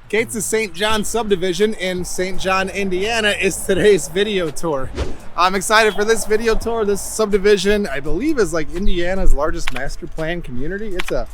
Gates of St. John Subdivision in St. John, Indiana is today's video tour. I'm excited for this video tour. This subdivision, I believe, is like Indiana's largest master plan community. It's a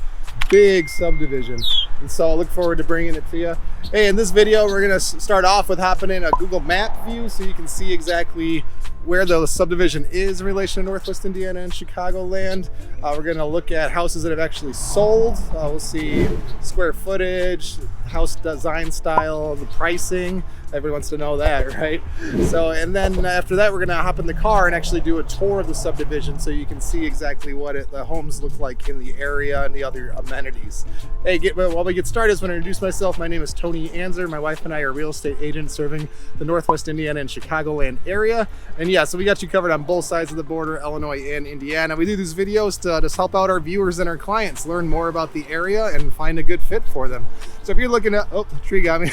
big subdivision, and so I look forward to bringing it to you. Hey, in this video, we're gonna start off with hopping in a Google map view so you can see exactly where the subdivision is in relation to Northwest Indiana and Chicagoland. We're gonna look at houses that have actually sold. We'll see square footage, house design style, the pricing. Everyone wants to know that, right? So, and then after that, we're gonna hop in the car and actually do a tour of the subdivision so you can see exactly what the homes look like in the area and the other amenities. Hey, while we get started, I just want to introduce myself. My name is Tony Anczer. My wife and I are real estate agents serving the Northwest Indiana and Chicagoland area. And yeah, so we got you covered on both sides of the border, Illinois and Indiana. We do these videos to just help out our viewers and our clients learn more about the area and find a good fit for them. So if you're looking at, oh, the tree got me.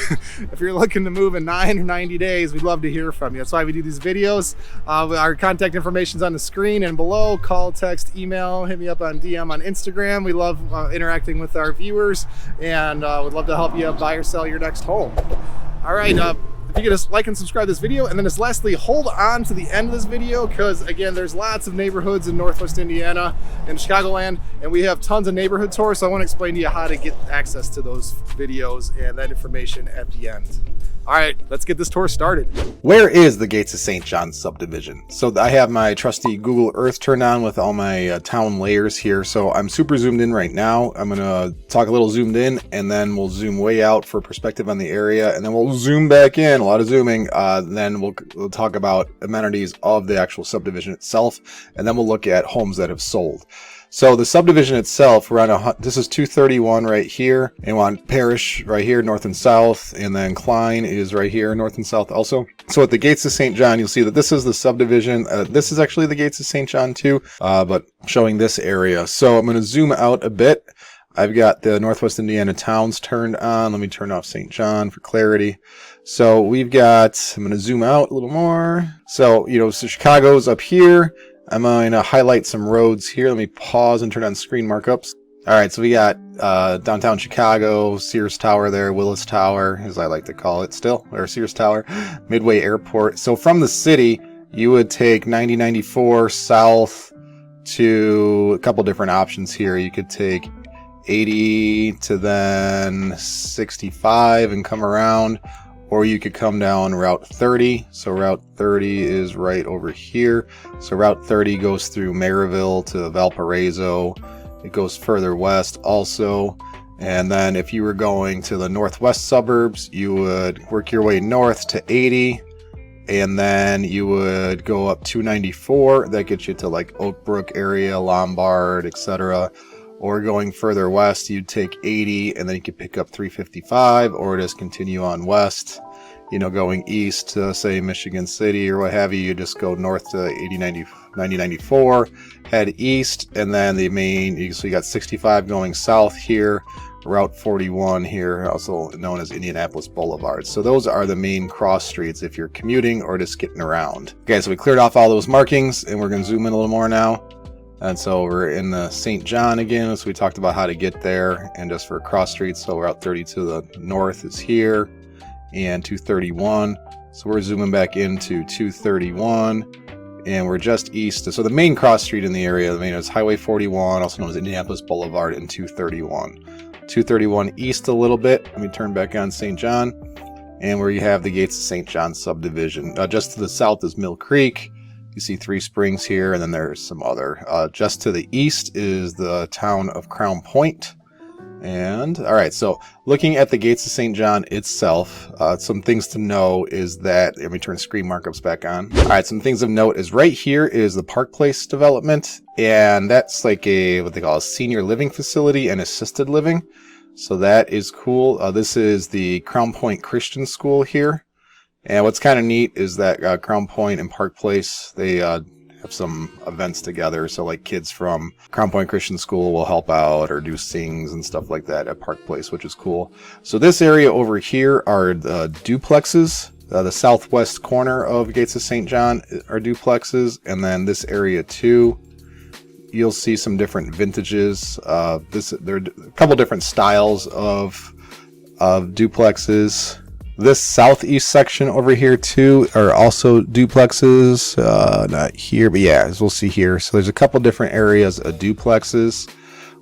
If you're looking to move in 9 or 90 days, we'd love to hear from you. That's why we do these videos. Our contact information is on the screen and below. Call, text, email, hit me up on DM on Instagram. We love interacting with our viewers and would love to help you buy or sell your next home. All right, if you could just like and subscribe to this video, and then just lastly, hold on to the end of this video, because again, there's lots of neighborhoods in Northwest Indiana and Chicagoland, and we have tons of neighborhood tours, so I want to explain to you how to get access to those videos and that information at the end. All right, let's get this tour started. Where is the Gates of St. John subdivision? So I have my trusty Google Earth turned on with all my town layers here. So I'm super zoomed in right now. I'm gonna talk a little zoomed in, and then we'll zoom way out for perspective on the area, and then we'll zoom back in, a lot of zooming. Then we'll talk about amenities of the actual subdivision itself, and then we'll look at homes that have sold. So the subdivision itself, we're on this is 231 right here, and we're on Parish right here, north and south, and then Klein is right here, north and south also. So at the Gates of St. John, you'll see that this is the subdivision. This is actually the Gates of St. John too, but showing this area. So I'm going to zoom out a bit. I've got the Northwest Indiana towns turned on. Let me turn off St. John for clarity. So we've got, I'm going to zoom out a little more. So, so Chicago's up here. I'm going to highlight some roads here. Let me pause and turn on screen markups. All right, so we got downtown Chicago, Sears Tower there, Willis Tower, as I like to call it still, or Sears Tower, Midway Airport. So from the city, you would take 9094 south to a couple different options here. You could take 80 to then 65 and come around, or you could come down Route 30. So Route 30 is right over here. So Route 30 goes through Maryville to Valparaiso. It goes further west also. And then if you were going to the northwest suburbs, you would work your way north to 80. And then you would go up 294. That gets you to like Oak Brook area, Lombard, etc. Or going further west, you'd take 80, and then you could pick up 355, or just continue on west. Going east to, say, Michigan City or what have you, you just go north to 9094, head east, and then the main, so you got 65 going south here, Route 41 here, also known as Indianapolis Boulevard. So those are the main cross streets if you're commuting or just getting around. Okay, so we cleared off all those markings, and we're going to zoom in a little more now. And so we're in the St. John again, so we talked about how to get there, and just for cross streets, so Route 30 to the north is here, and 231. So we're zooming back into 231, and we're just east. So the main cross street in the area, is Highway 41, also known as Indianapolis Boulevard, and 231. 231 east a little bit. Let me turn back on St. John, and where you have the Gates of St. John subdivision. Just to the south is Mill Creek. You see Three Springs here, and then there's some other. Just to the east is the town of Crown Point. And all right, so looking at the Gates of St. John itself, some things to know is that, let me turn screen markups back on. All right, some things of note is right here is the Park Place development, and that's like what they call a senior living facility and assisted living. So that is cool. This is the Crown Point Christian School here. And what's kind of neat is that Crown Point and Park Place, they have some events together. So like kids from Crown Point Christian School will help out or do sings and stuff like that at Park Place, which is cool. So this area over here are the duplexes. The southwest corner of Gates of St. John are duplexes. And then this area too, you'll see some different vintages. There are a couple different styles of of duplexes. This southeast section over here too are also duplexes. Not here, but yeah, as we'll see here. So there's a couple different areas of duplexes.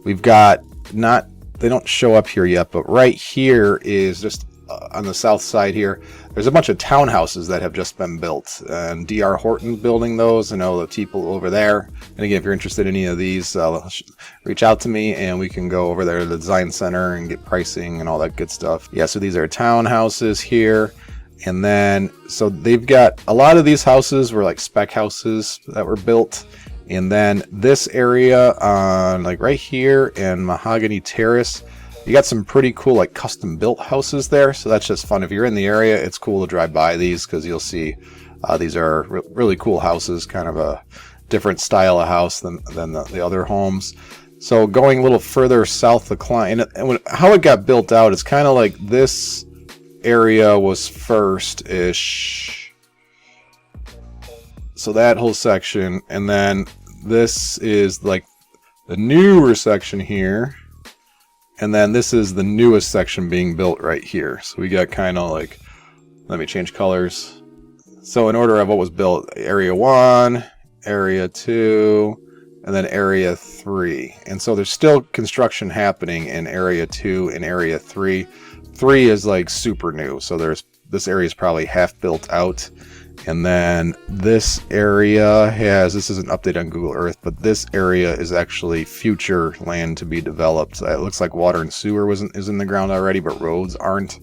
We've got they don't show up here yet, but right here is just on the south side here. There's a bunch of townhouses that have just been built, and DR Horton's building those. I know the people over there. And again, if you're interested in any of these, reach out to me and we can go over there to the design center and get pricing and all that good stuff. Yeah, so these are townhouses here. And then, so they've got a lot of these houses were like spec houses that were built. And then this area on like right here and Mahogany Terrace, you got some pretty cool like custom built houses there. So that's just fun. If you're in the area, it's cool to drive by these because you'll see these are really cool houses, kind of a different style of house than the other homes. So going a little further south the Klein, and how it got built out is kind of like this area was first-ish. So that whole section, and then this is like the newer section here. And then this is the newest section being built right here. So we got kind of like, let me change colors. So in order of what was built, area 1, area 2, and then area 3. And so there's still construction happening in area 2 and area 3. 3 is like super new. So this area is probably half built out. And then this area this is an update on Google Earth, but this area is actually future land to be developed. It looks like water and sewer is in the ground already, but roads aren't.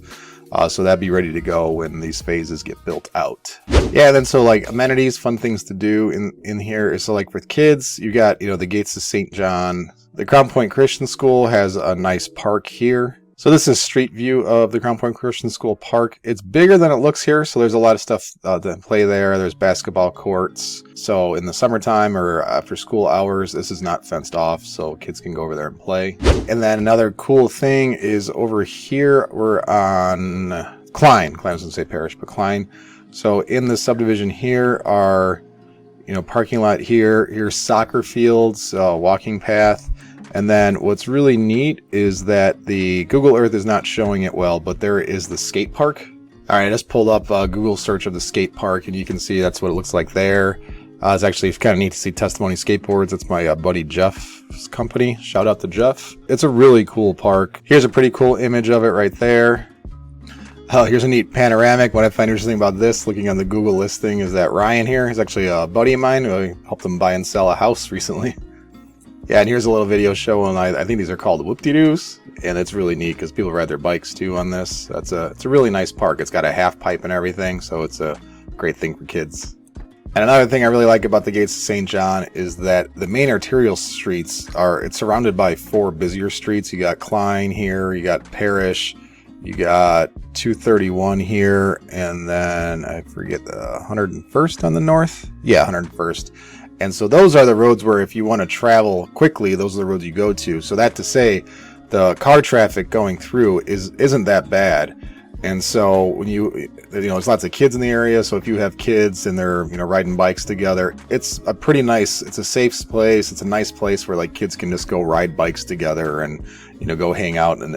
So that'd be ready to go when these phases get built out. Yeah, and then so like amenities, fun things to do in here is, so like for kids, you got, the gates of St. John. The Crown Point Christian School has a nice park here. So this is street view of the Crown Point Christian School Park. It's bigger than it looks here, so there's a lot of stuff to play there. There's basketball courts. So in the summertime or after school hours, this is not fenced off, so kids can go over there and play. And then another cool thing is over here, we're on Klein. Klein doesn't say parish, but Klein. So in the subdivision here are, parking lot here. Here's soccer fields, walking path. And then what's really neat is that the Google Earth is not showing it well, but there is the skate park. All right, I just pulled up Google search of the skate park, and you can see that's what it looks like there. It's actually kind of neat to see Testimony Skateboards. It's my buddy Jeff's company. Shout out to Jeff. It's a really cool park. Here's a pretty cool image of it right there. Here's a neat panoramic. What I find interesting about this, looking on the Google listing, is that Ryan here is actually a buddy of mine who helped him buy and sell a house recently. Yeah, and here's a little video showing, I think these are called whoop-de-doos, and it's really neat because people ride their bikes too on this. It's a really nice park. It's got a half pipe and everything, so it's a great thing for kids. And another thing I really like about the gates of St. John is that the main arterial streets it's surrounded by 4 busier streets. You got Klein here, you got Parish, you got 231 here, and then I forget the 101st on the north. Yeah, 101st. And so those are the roads where if you want to travel quickly, those are the roads you go to. So that to say, the car traffic going through isn't that bad. And so when there's lots of kids in the area. So if you have kids and they're, riding bikes together, it's a safe place. It's a nice place where like kids can just go ride bikes together and, go hang out in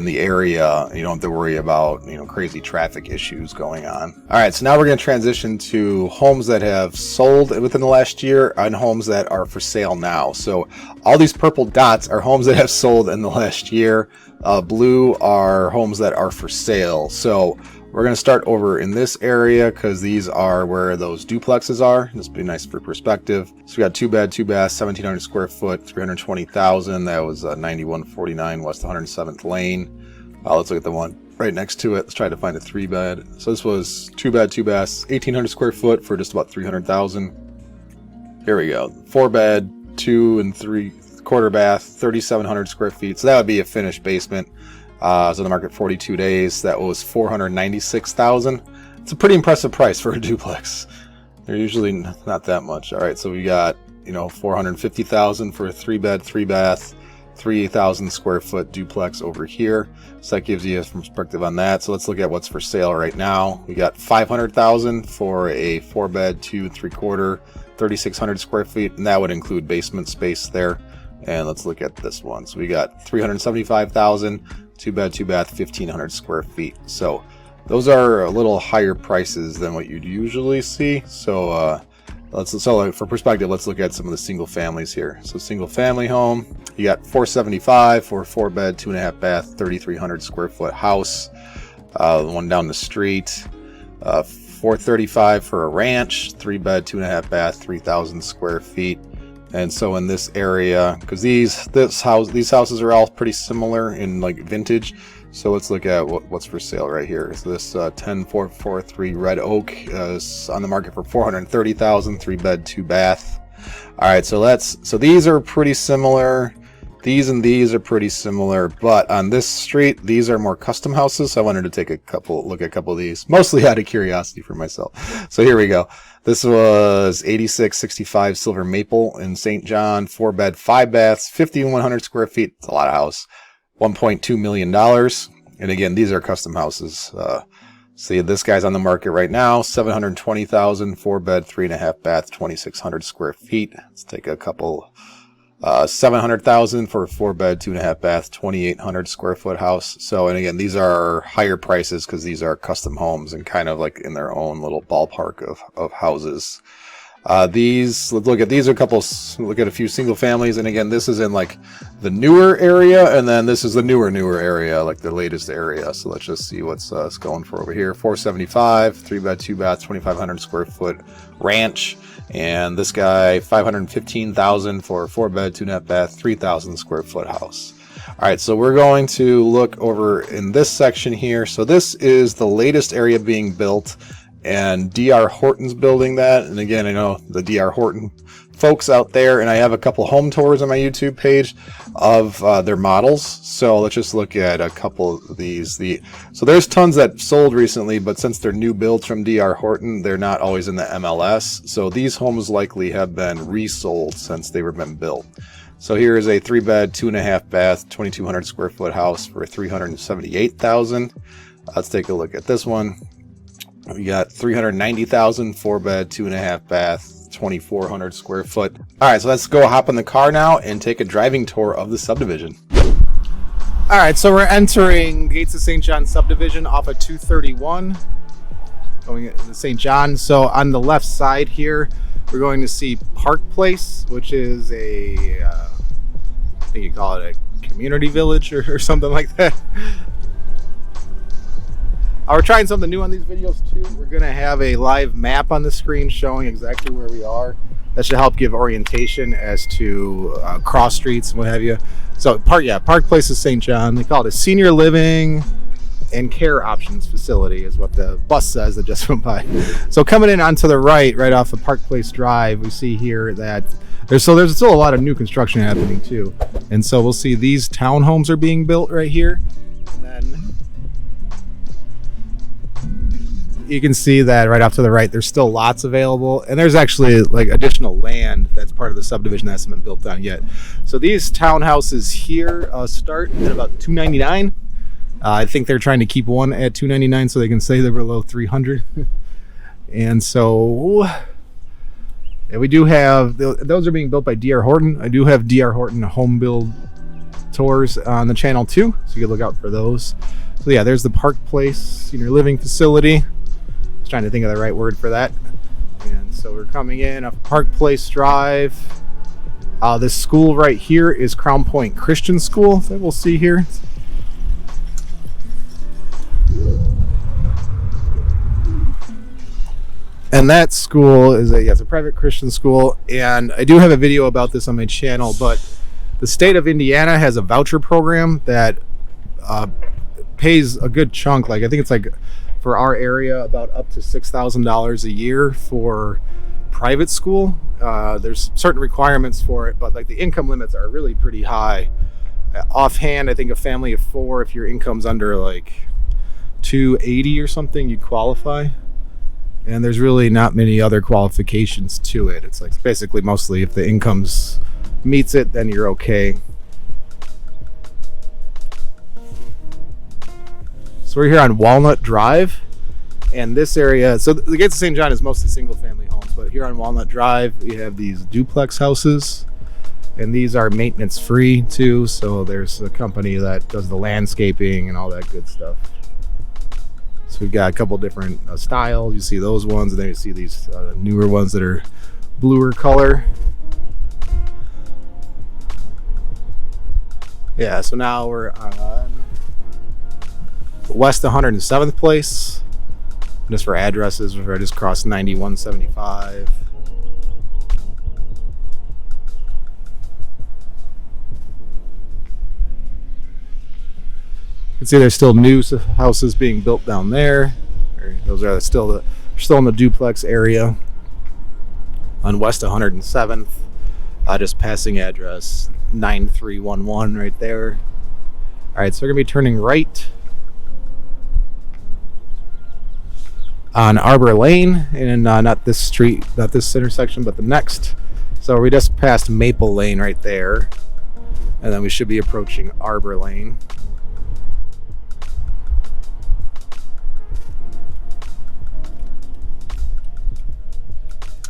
the area. You don't have to worry about, crazy traffic issues going on. All right. So now we're going to transition to homes that have sold within the last year and homes that are for sale now. So all these purple dots are homes that have sold in the last year. Blue are homes that are for sale. So we're going to start over in this area because these are where those duplexes are. This would be nice for perspective. So we got 2 bed, 2 bath, 1,700 square foot, 320,000. That was 9149 West 107th Lane. Let's look at the one right next to it. Let's try to find a 3 bed. So this was 2 bed, 2 baths, 1,800 square foot for just about 300,000. Here we go. 4 bed, 2 and 3/4 bath, 3,700 square feet. So that would be a finished basement. Was on the market 42 days. That was 496,000. It's a pretty impressive price for a duplex. They're usually not that much. All right, so we got 450,000 for a 3 bed, 3 bath, 3,000 square foot duplex over here. So that gives you some perspective on that. So let's look at what's for sale right now. We got 500,000 for a 4 bed, 2 3/4, 3,600 square feet, and that would include basement space there. And let's look at this one. So we got 375,000 2 bed, 2 bath, 1,500 square feet. So those are a little higher prices than what you'd usually see. So for perspective, let's look at some of the single families here. So single family home, you got $475 for a 4 bed, 2.5 bath, 3,300 square foot house. The one down the street, $435 for a ranch, 3 bed, 2.5 bath, 3,000 square feet. And so in this area, because these houses are all pretty similar in like vintage. So let's look at what's for sale right here. So this 10443 Red Oak is on the market for $430,000, 3 bed, 2 bath. All right, so these are pretty similar. These and these are pretty similar, but on this street, these are more custom houses. So I wanted to take a look at a couple of these, mostly out of curiosity for myself. So here we go. This was 8665 Silver Maple in St. John, 4 bed, 5 baths, 5,100 square feet. It's a lot of house. $1.2 million. And again, these are custom houses. See, this guy's on the market right now, $720,000, 4 bed, 3.5 bath, 2,600 square feet. Let's take a couple. $700,000 for a 4 bed, 2.5 bath, 2,800 square foot house. So, and again, these are higher prices because these are custom homes and kind of like in their own little ballpark of houses. Let's look at these. Look at a few single families. And again, this is in like the newer area. And then this is the newer area, like the latest area. So let's just see what's going for over here. 475, 3 bed, 2 bath, 2,500 square foot ranch. And this guy, $515,000 for a 4 bed, 2.5 bath, 3,000 square foot house. All right, so we're going to look over in this section here. So this is the latest area being built, and D.R. Horton's building that. And again, I know the D.R. Horton folks out there, and I have a couple home tours on my YouTube page of their models. So let's just look at a couple of these. So there's tons that sold recently, but since they're new builds from D.R. Horton, they're not always in the MLS. So these homes likely have been resold since they were been built. So here is a 3 bed, 2.5 bath, 2,200 square foot house for $378,000. Let's take a look at this one. We got $390,000, 4 bed, 2.5 bath, 2,400 square foot. All right, so let's go hop in the car now and take a driving tour of the subdivision. All right, so we're entering Gates of St. John subdivision off of 231, going to St. John. So on the left side here, we're going to see Park Place, which is I think you call it a community village or something like that. We're trying something new on these videos too. We're going to have a live map on the screen showing exactly where we are. That should help give orientation as to cross streets and what have you. So Park Place is St. John. They call it a senior living and care options facility is what the bus says that just went by. So coming in onto the right off of Park Place Drive, we see here that there's still a lot of new construction happening too. And so we'll see these townhomes are being built right here. And then you can see that right off to the right, there's still lots available. And there's actually like additional land that's part of the subdivision that hasn't been built on yet. So these townhouses here start at about $299. I think they're trying to keep one at $299 so they can say they're below $300. And so we do have, those are being built by D.R. Horton. I do have D.R. Horton home build tours on the channel too, so you can look out for those. So yeah, there's the Park Place senior living facility. I was trying to think of the right word for that. And so we're coming in off Park Place Drive. This school right here is Crown Point Christian School that we'll see here. And that school is it's a private Christian school, and I do have a video about this on my channel, but the state of Indiana has a voucher program that pays a good chunk. Like I think it's like for our area about up to $6,000 a year for private school. There's certain requirements for it, but like the income limits are really pretty high. Offhand, I think a family of 4, if your income's under like 280 or something, you qualify. And there's really not many other qualifications to it. It's like basically mostly if the income's meets it, then you're okay. So we're here on Walnut Drive, and this area, so the Gates of St. John is mostly single family homes, but here on Walnut Drive we have these duplex houses. And these are maintenance free too, so there's a company that does the landscaping and all that good stuff. So we've got a couple different styles. You see those ones, and then you see these newer ones that are bluer color. Yeah, so now we're on West 107th place. Just for addresses, I just crossed 9175. You can see there's still new houses being built down there. Those are still in the duplex area on West 107th. Just passing address 9311 right there. All right, so we're gonna be turning right on Arbor Lane, and not this street, not this intersection, but the next. So we just passed Maple Lane right there, and then we should be approaching Arbor Lane.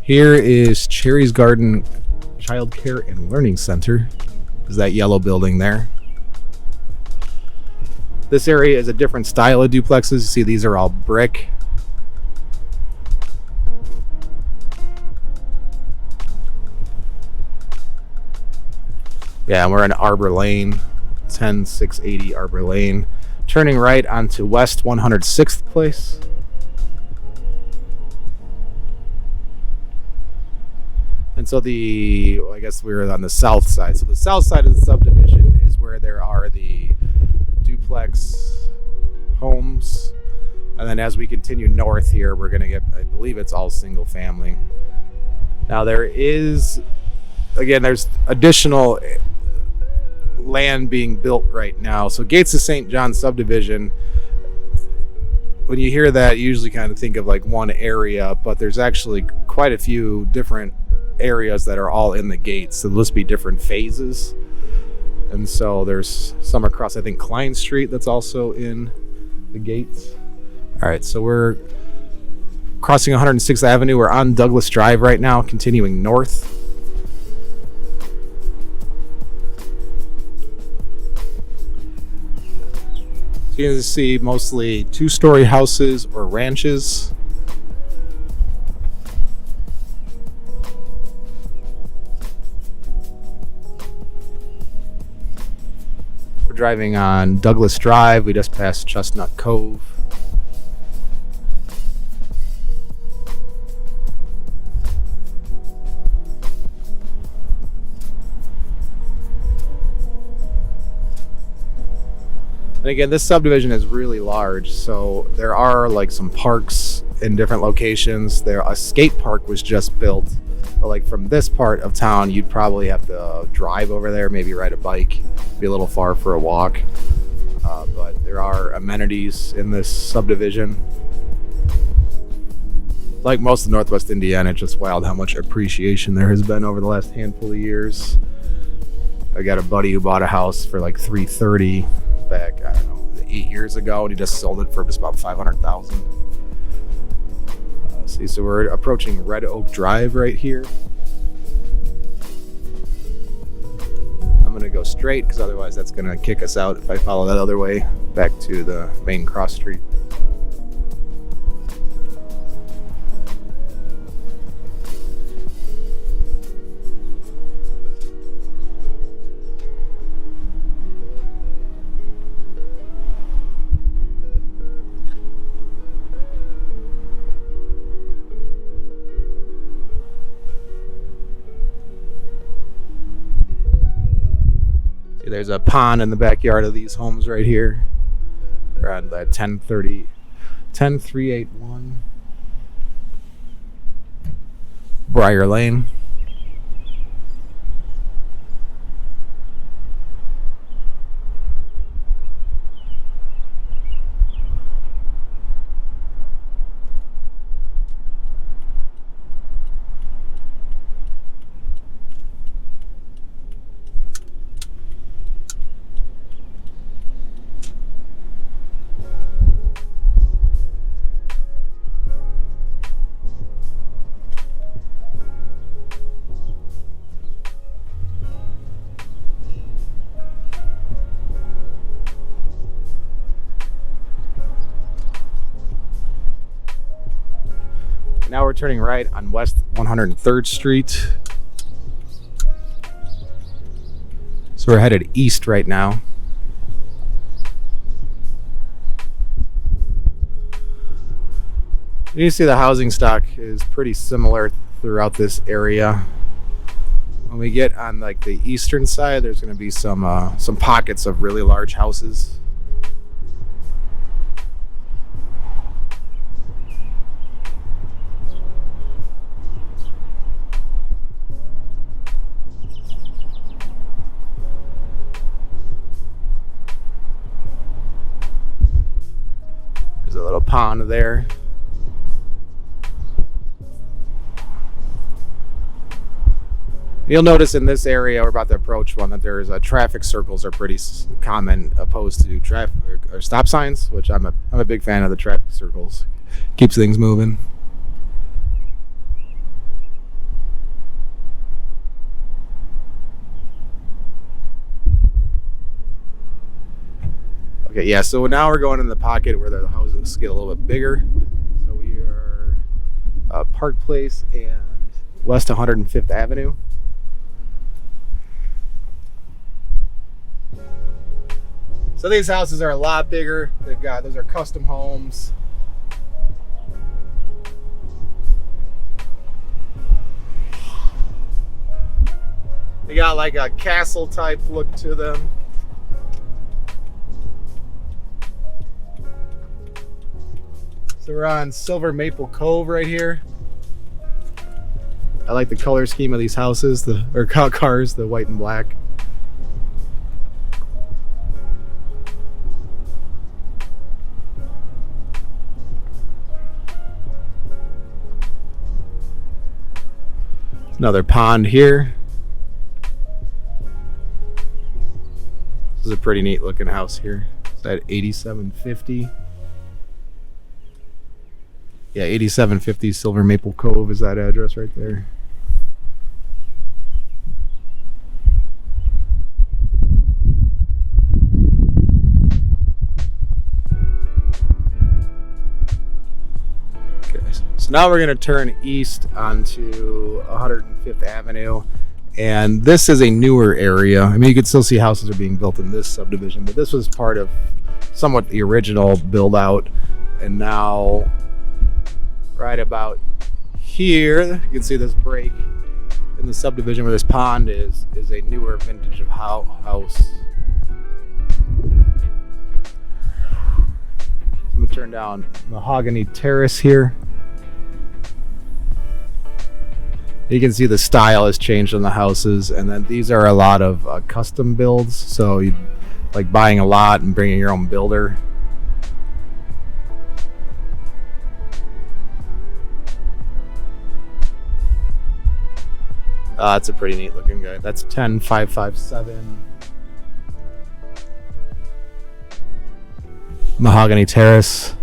Here is Cherry's Garden Child Care and Learning Center. Is that yellow building there? This area is a different style of duplexes. You see these are all brick. Yeah, and we're in Arbor Lane, 10680 Arbor Lane. Turning right onto West 106th place. And so I guess we're on the south side. So the south side of the subdivision is where there are the duplex homes. And then as we continue north here, we're going to get, I believe it's all single family. Now there's additional land being built right now. So Gates of St. John subdivision, when you hear that, you usually kind of think of like one area, but there's actually quite a few different areas that are all in the gates. So let's be different phases. And so there's some across, I think, Klein Street that's also in the gates. All right, so we're crossing 106th Avenue. We're on Douglas Drive right now, continuing north. So you can see mostly two-story houses or ranches. We're driving on Douglas Drive. We just passed Chestnut Cove. And again, this subdivision is really large, so there are like some parks in different locations. A skate park was just built, but like from this part of town, you'd probably have to drive over there, maybe ride a bike, be a little far for a walk. But there are amenities in this subdivision. Like most of Northwest Indiana, it's just wild how much appreciation there has been over the last handful of years. I got a buddy who bought a house for like $330 back, I don't know, 8 years ago, and he just sold it for just about $500,000. See, so we're approaching Red Oak Drive right here. I'm gonna go straight because otherwise that's gonna kick us out if I follow that other way back to the main cross street. There's a pond in the backyard of these homes right here. They're on the 10381 Briar Lane. Now we're turning right on West 103rd Street. So we're headed east right now. You see the housing stock is pretty similar throughout this area. When we get on like the eastern side, there's going to be some pockets of really large houses. There's a little pond there. You'll notice in this area we're about to approach one that there's traffic circles are pretty common opposed to traffic or stop signs, which I'm a big fan of the traffic circles. Keeps things moving. Okay, yeah, so now we're going in the pocket where the houses get a little bit bigger. So we are Park Place and West 105th Avenue. So these houses are a lot bigger. Those are custom homes. They got like a castle type look to them. So we're on Silver Maple Cove right here. I like the color scheme of these houses, or cars, the white and black. Another pond here. This is a pretty neat looking house here. It's at 8750. Yeah, 8750 Silver Maple Cove is that address right there. So now we're going to turn east onto 105th Avenue, and this is a newer area. I mean, you can still see houses are being built in this subdivision, but this was part of somewhat the original build out, and now right about here you can see this break in the subdivision where this pond is a newer vintage of house. I'm going to turn down Mahogany Terrace here. You can see the style has changed on the houses, and then these are a lot of custom builds, so you like buying a lot and bringing your own builder. That's a pretty neat looking guy. That's 10557 Mahogany Terrace.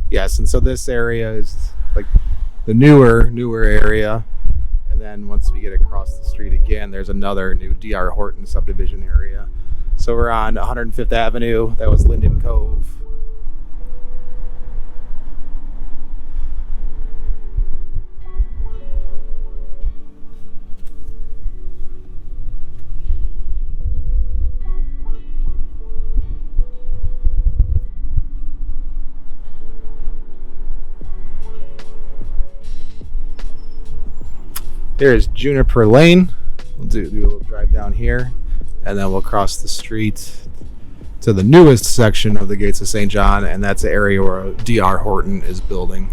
Yes, and so this area is like the newer area, and then once we get across the street again, there's another new D.R. Horton subdivision area. So we're on 105th Avenue. That was Linden Cove. Here's Juniper Lane. We'll do a little drive down here, and then we'll cross the street to the newest section of the Gates of St. John, and that's the area where D.R. Horton is building.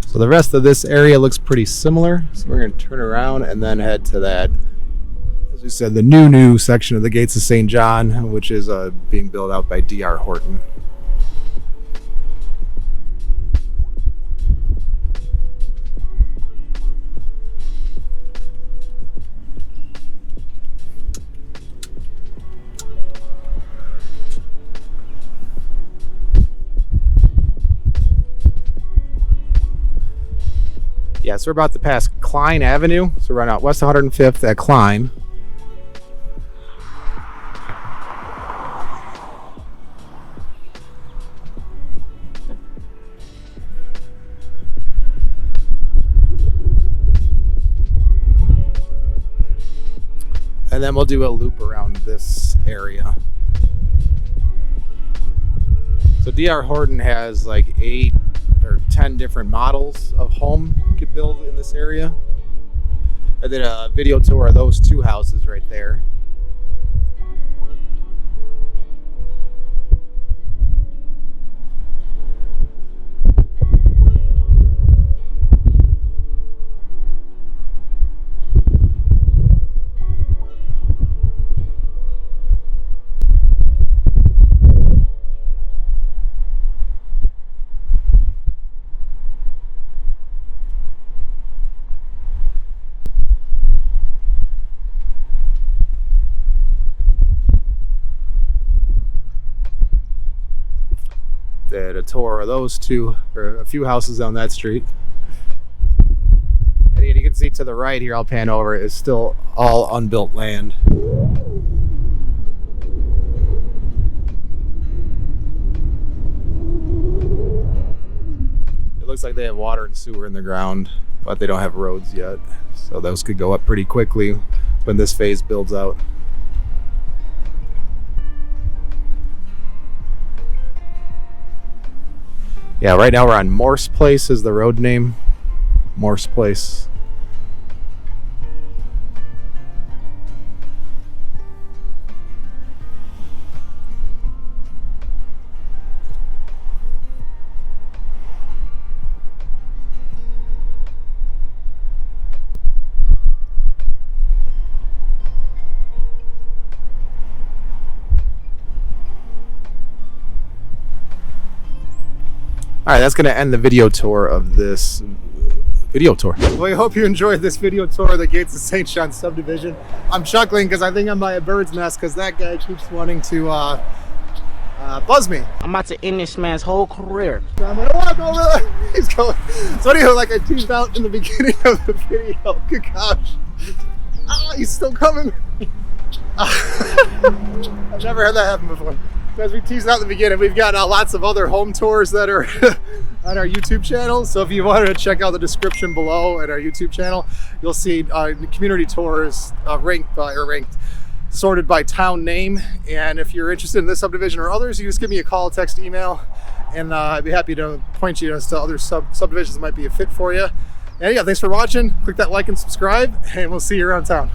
So the rest of this area looks pretty similar. So we're going to turn around and then head to that, as we said, the new section of the Gates of St. John, which is being built out by D.R. Horton. Yeah, so we're about to pass Klein Avenue. So we're on out West 105th at Klein. And then we'll do a loop around this area. So D.R. Horton has like 8 or 10 different models of home you could build in this area. I did a video tour of those 2 houses right there. Did a tour of those 2, or a few houses on that street. And you can see to the right here, I'll pan over, is still all unbuilt land. It looks like they have water and sewer in the ground, but they don't have roads yet. So those could go up pretty quickly when this phase builds out. Yeah, right now we're on Morse Place is the road name. Morse Place. All right, that's going to end the video tour of this video tour. Well, I hope you enjoyed this video tour of the Gates of St. John subdivision. I'm chuckling because I think I'm by a bird's nest because that guy keeps wanting to buzz me. I'm about to end this man's whole career. I'm gonna walk over there. He's going. So anyhow, like I teased out in the beginning of the video, good gosh. Ah, he's still coming. I've never had that happen before. As we teased out in the beginning, we've got lots of other home tours that are on our YouTube channel. So if you wanted to check out the description below at our YouTube channel, you'll see community tours sorted by town name. And if you're interested in this subdivision or others, you just give me a call, text, email, and I'd be happy to point you as to other subdivisions that might be a fit for you. And yeah, thanks for watching. Click that like and subscribe, and we'll see you around town.